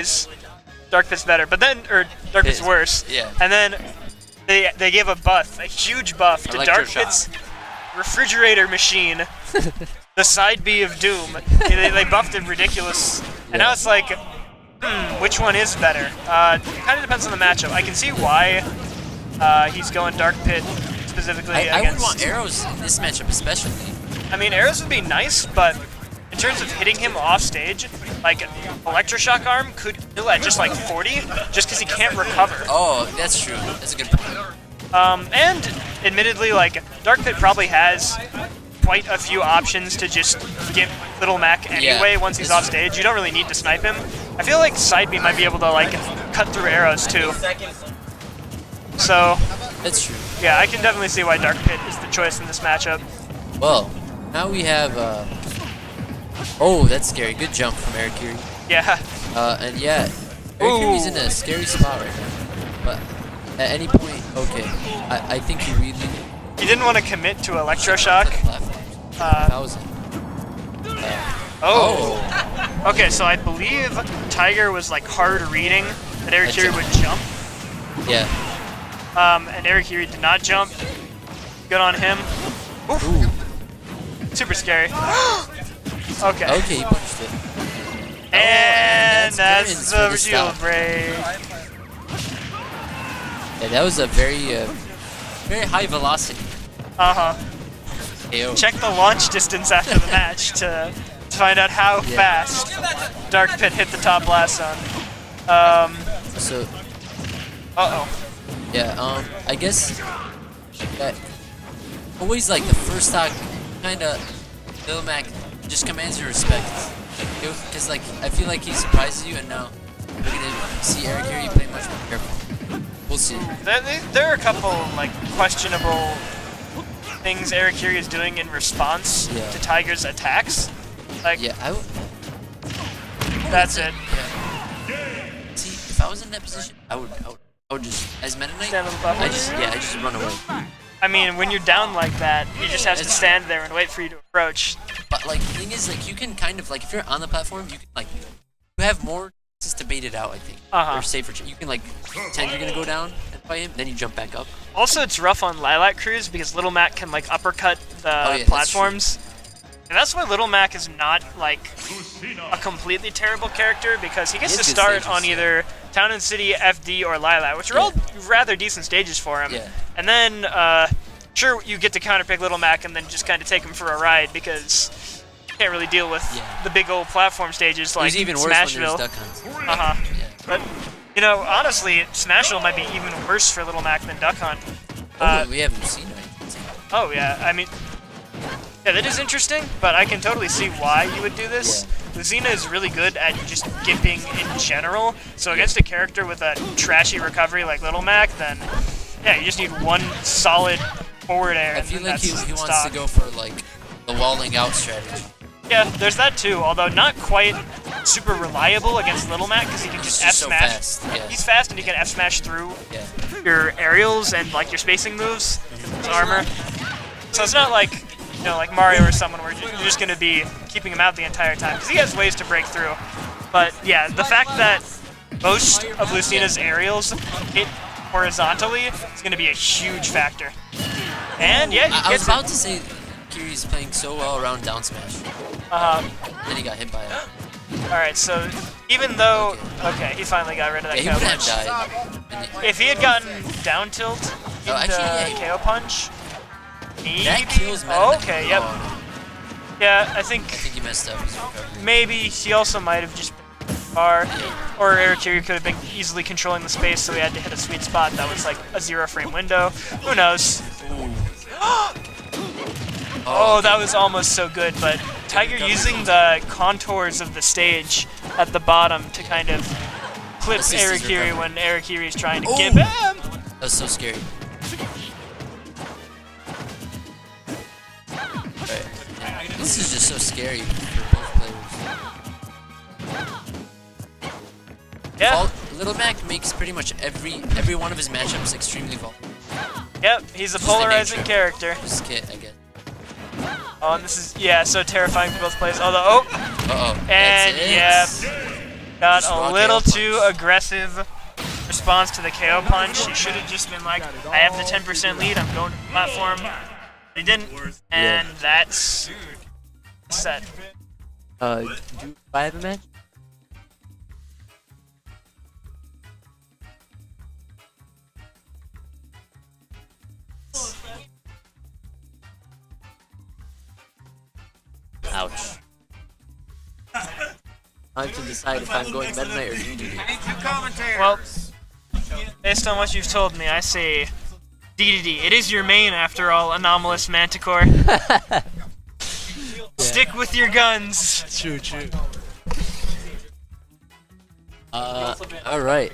always Dark Pit's better, but then Dark Pit's worse. Yeah. And then they gave a buff, a huge buff to Dark Pit's refrigerator machine, the side B of Doom. They buffed it ridiculous, and now it's like, which one is better? It kind of depends on the matchup. I can see why he's going Dark Pit specifically against. I would want arrows in this matchup especially. I mean, arrows would be nice, but in terms of hitting him off stage, like Electroshock Arm could kill at just like 40, just because he can't recover. Oh, that's true. That's a good point. And admittedly, like Dark Pit probably has quite a few options to just get Little Mac anyway once he's off stage. You don't really need to snipe him. I feel like Side B might be able to like cut through arrows too. So that's true. Yeah, I can definitely see why Dark Pit is the choice in this matchup. Well, now we have oh, that's scary. Good jump from Erikiri. Yeah. And yeah, Erikiri's in a scary spot right now. But at any point, okay, I think he really... He didn't want to commit to Electroshock. Okay, so I believe Tiger was like hard reading that Erikiri would jump. Yeah. And Erikiri did not jump. Good on him. Ooh. Super scary. Okay. Okay, he punched it. And that's the shield break. Yeah, that was a very high velocity. KO. Check the launch distance after the match to find out how fast Dark Pit hit the top blast zone. So. Yeah. I guess that always like the first stock kind of Lil Mac just commands your respect. Because like I feel like he surprises you, and now we're gonna see Erikiri play much more careful. We'll see. There are a couple like questionable things Erikiri is doing in response to Tiger's attacks. Like that's it. Yeah. See, if I was in that position, I would just as Meta Knight. I just run away. I mean, when you're down like that, you just have to stand there and wait for you to approach. But like, the thing is, like, you can kind of like, if you're on the platform, you can like, you have more chances to bait it out. I think. Or safer. You can like pretend you're gonna go down and fight him, then you jump back up. Also, it's rough on Lilac Crews because Little Mac can like uppercut the platforms, and that's why Little Mac is not like a completely terrible character, because he gets to start on either Town and City, FD, or Lilac, which are all rather decent stages for him. And then, sure, you get to counterpick Little Mac and then just kind of take him for a ride, because you can't really deal with the big old platform stages like even Smashville. Worse when Duck Hunt. But, you know, honestly, Smashville might be even worse for Little Mac than Duck Hunt. We have Lucina. Oh, yeah, I mean... Yeah, that is interesting, but I can totally see why you would do this. Lucina is really good at just gimping in general, so against a character with a trashy recovery like Little Mac, then yeah, you just need one solid forward air. I feel like he wants to go for like the walling out strategy. Yeah, there's that too, although not quite super reliable against Little Mac, because he can just F-smash. So He's fast and he can F-smash through your aerials and like your spacing moves with his armor. So it's not like, you know, like Mario or someone where you're just going to be keeping him out the entire time, because he has ways to break through. But yeah, the fact that most of Lucina's aerials hit horizontally is going to be a huge factor. And yeah, I was about to say Kiri's playing so well around down smash. Then he got hit by it. Alright, so even though... Okay, he finally got rid of that KO punch. Died. If he had gotten down tilt into KO punch, maybe... That kills Meta. Okay, yep. Yeah, I think he messed up. Maybe he also might have just been far, or Erikiri could have been easily controlling the space, so he had to hit a sweet spot that was like a 0-frame window. Who knows? Oh, that was almost so good, but Tiger using the contours of the stage at the bottom to kind of clip Erikiri when Erikiri is trying to give him. That was so scary. This is just so scary for both players. Yeah. Little Mac makes pretty much every one of his matchups extremely volatile. Yep, he's a polarizing character. This kit, I guess. Oh, and this is so terrifying for both players. Although, and That's it. Got a little too aggressive response to the KO punch. He should have just been like, I have the 10% lead, I'm going to the platform. But he didn't, and that's set. Do I have a match? Ouch. Time to decide if I'm going Meta Knight or DDD. Well, based on what you've told me, I say DDD. It is your main, after all, Anomalous Manticore. Stick with your guns. True. Alright.